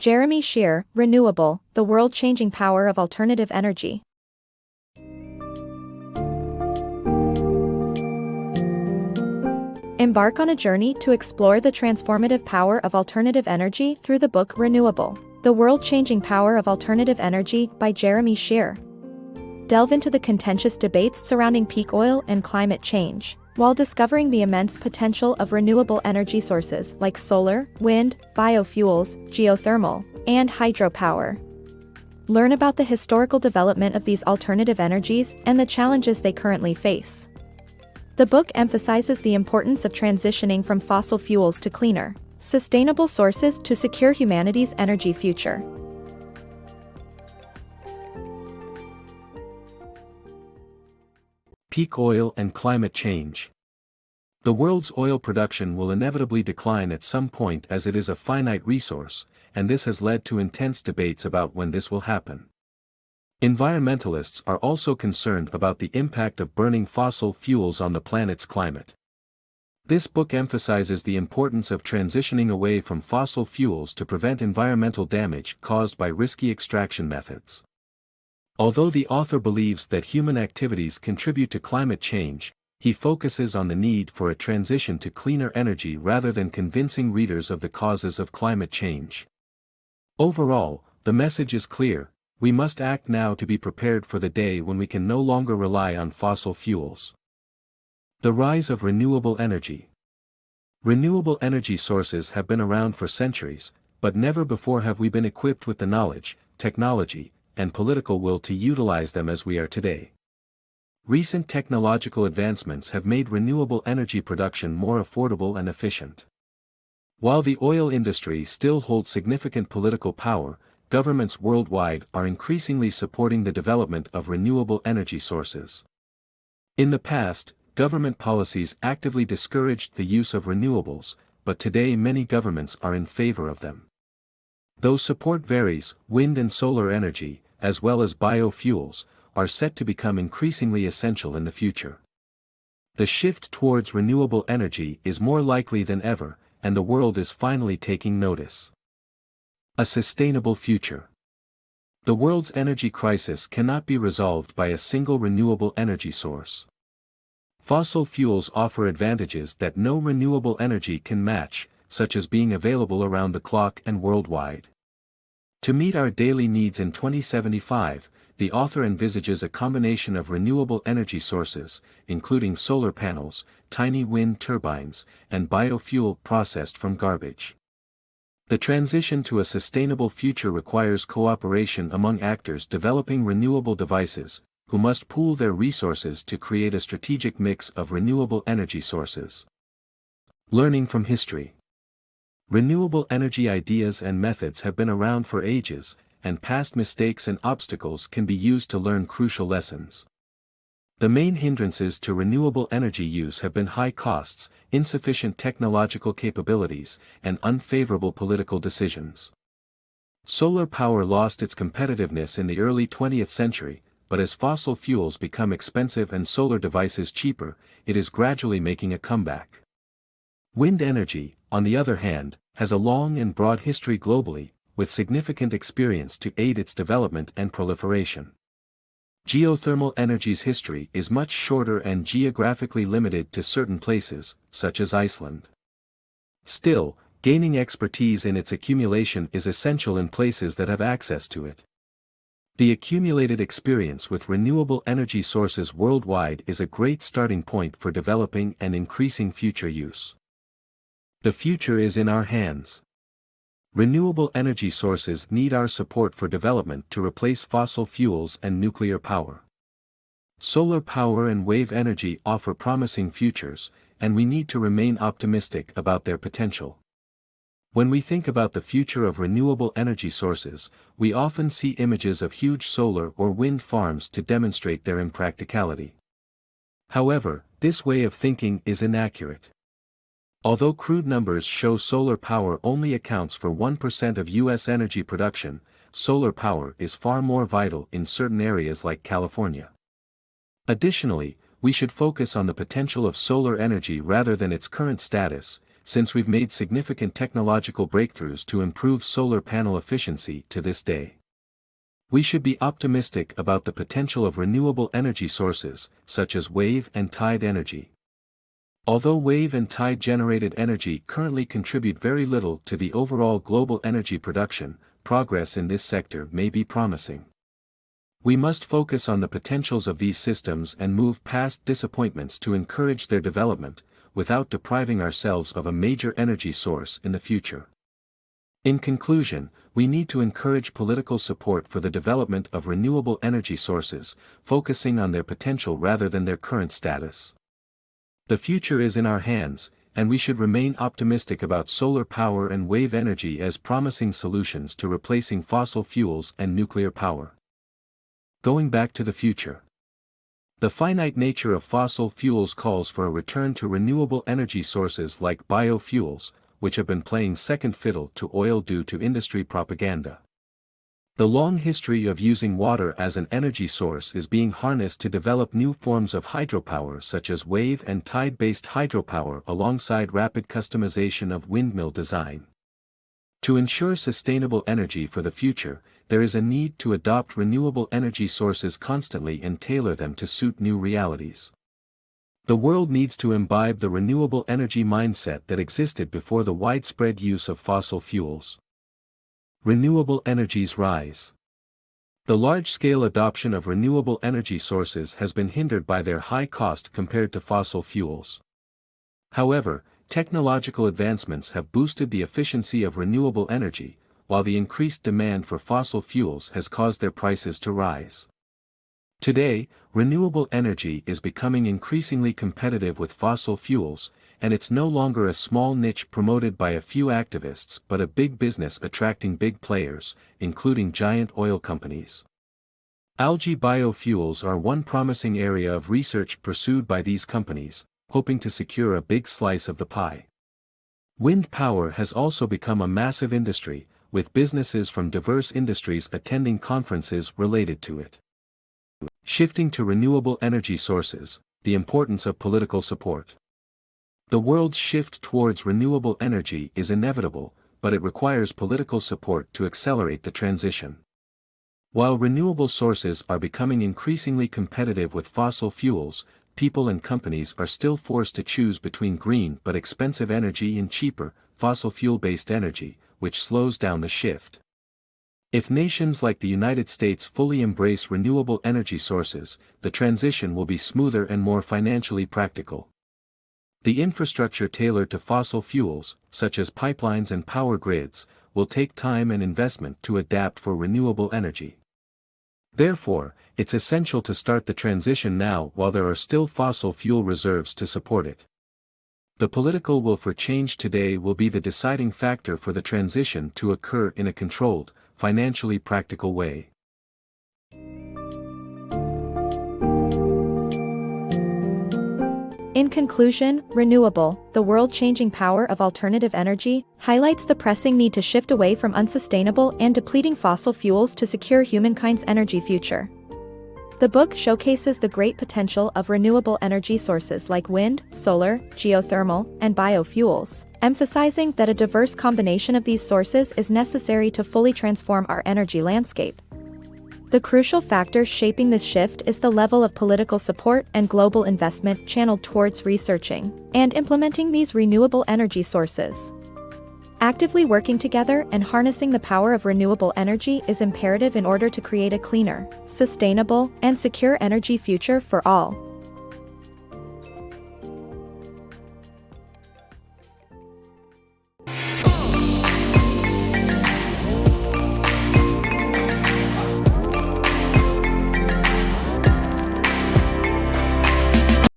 Jeremy Shere, Renewable, the world-changing power of alternative energy. Embark on a journey to explore the transformative power of alternative energy through the book Renewable, the world-changing power of alternative energy by Jeremy Shere. Delve into the contentious debates surrounding peak oil and climate change, while discovering the immense potential of renewable energy sources like solar, wind, biofuels, geothermal, and hydropower. Learn about the historical development of these alternative energies and the challenges they currently face. The book emphasizes the importance of transitioning from fossil fuels to cleaner, sustainable sources to secure humanity's energy future. Peak oil and climate change. The world's oil production will inevitably decline at some point as it is a finite resource, and this has led to intense debates about when this will happen. Environmentalists are also concerned about the impact of burning fossil fuels on the planet's climate. This book emphasizes the importance of transitioning away from fossil fuels to prevent environmental damage caused by risky extraction methods. Although the author believes that human activities contribute to climate change, he focuses on the need for a transition to cleaner energy rather than convincing readers of the causes of climate change. Overall, the message is clear: we must act now to be prepared for the day when we can no longer rely on fossil fuels. The rise of renewable energy. Renewable energy sources have been around for centuries, but never before have we been equipped with the knowledge, technology, and political will to utilize them as we are today. Recent technological advancements have made renewable energy production more affordable and efficient. While the oil industry still holds significant political power, governments worldwide are increasingly supporting the development of renewable energy sources. In the past, government policies actively discouraged the use of renewables, but today many governments are in favor of them. Though support varies, wind and solar energy, as well as biofuels, are set to become increasingly essential in the future. The shift towards renewable energy is more likely than ever, and the world is finally taking notice. A sustainable future. The world's energy crisis cannot be resolved by a single renewable energy source. Fossil fuels offer advantages that no renewable energy can match, such as being available around the clock and worldwide. To meet our daily needs in 2075, the author envisages a combination of renewable energy sources, including solar panels, tiny wind turbines, and biofuel processed from garbage. The transition to a sustainable future requires cooperation among actors developing renewable devices, who must pool their resources to create a strategic mix of renewable energy sources. Learning from history. Renewable energy ideas and methods have been around for ages, and past mistakes and obstacles can be used to learn crucial lessons. The main hindrances to renewable energy use have been high costs, insufficient technological capabilities, and unfavorable political decisions. Solar power lost its competitiveness in the early 20th century, but as fossil fuels become expensive and solar devices cheaper, it is gradually making a comeback. Wind energy, on the other hand, has a long and broad history globally, with significant experience to aid its development and proliferation. Geothermal energy's history is much shorter and geographically limited to certain places, such as Iceland. Still, gaining expertise in its accumulation is essential in places that have access to it. The accumulated experience with renewable energy sources worldwide is a great starting point for developing and increasing future use. The future is in our hands. Renewable energy sources need our support for development to replace fossil fuels and nuclear power. Solar power and wave energy offer promising futures, and we need to remain optimistic about their potential. When we think about the future of renewable energy sources, we often see images of huge solar or wind farms to demonstrate their impracticality. However, this way of thinking is inaccurate. Although crude numbers show solar power only accounts for 1% of U.S. energy production, solar power is far more vital in certain areas like California. Additionally, we should focus on the potential of solar energy rather than its current status, since we've made significant technological breakthroughs to improve solar panel efficiency to this day. We should be optimistic about the potential of renewable energy sources, such as wave and tide energy. Although wave and tide-generated energy currently contribute very little to the overall global energy production, progress in this sector may be promising. We must focus on the potentials of these systems and move past disappointments to encourage their development, without depriving ourselves of a major energy source in the future. In conclusion, we need to encourage political support for the development of renewable energy sources, focusing on their potential rather than their current status. The future is in our hands, and we should remain optimistic about solar power and wave energy as promising solutions to replacing fossil fuels and nuclear power. Going back to the future. The finite nature of fossil fuels calls for a return to renewable energy sources like biofuels, which have been playing second fiddle to oil due to industry propaganda. The long history of using water as an energy source is being harnessed to develop new forms of hydropower such as wave and tide-based hydropower alongside rapid customization of windmill design. To ensure sustainable energy for the future, there is a need to adopt renewable energy sources constantly and tailor them to suit new realities. The world needs to imbibe the renewable energy mindset that existed before the widespread use of fossil fuels. Renewable energies rise. The large-scale adoption of renewable energy sources has been hindered by their high cost compared to fossil fuels. However, technological advancements have boosted the efficiency of renewable energy, while the increased demand for fossil fuels has caused their prices to rise. Today, renewable energy is becoming increasingly competitive with fossil fuels, and it's no longer a small niche promoted by a few activists but a big business attracting big players, including giant oil companies. Algae biofuels are one promising area of research pursued by these companies, hoping to secure a big slice of the pie. Wind power has also become a massive industry, with businesses from diverse industries attending conferences related to it. Shifting to renewable energy sources, the importance of political support. The world's shift towards renewable energy is inevitable, but it requires political support to accelerate the transition. While renewable sources are becoming increasingly competitive with fossil fuels, people and companies are still forced to choose between green but expensive energy and cheaper, fossil fuel-based energy, which slows down the shift. If nations like the United States fully embrace renewable energy sources, the transition will be smoother and more financially practical. The infrastructure tailored to fossil fuels, such as pipelines and power grids, will take time and investment to adapt for renewable energy. Therefore, it's essential to start the transition now while there are still fossil fuel reserves to support it. The political will for change today will be the deciding factor for the transition to occur in a controlled, financially practical way. In conclusion, Renewable, the world-changing power of alternative energy, highlights the pressing need to shift away from unsustainable and depleting fossil fuels to secure humankind's energy future. The book showcases the great potential of renewable energy sources like wind, solar, geothermal, and biofuels, emphasizing that a diverse combination of these sources is necessary to fully transform our energy landscape. The crucial factor shaping this shift is the level of political support and global investment channeled towards researching and implementing these renewable energy sources. Actively working together and harnessing the power of renewable energy is imperative in order to create a cleaner, sustainable, and secure energy future for all.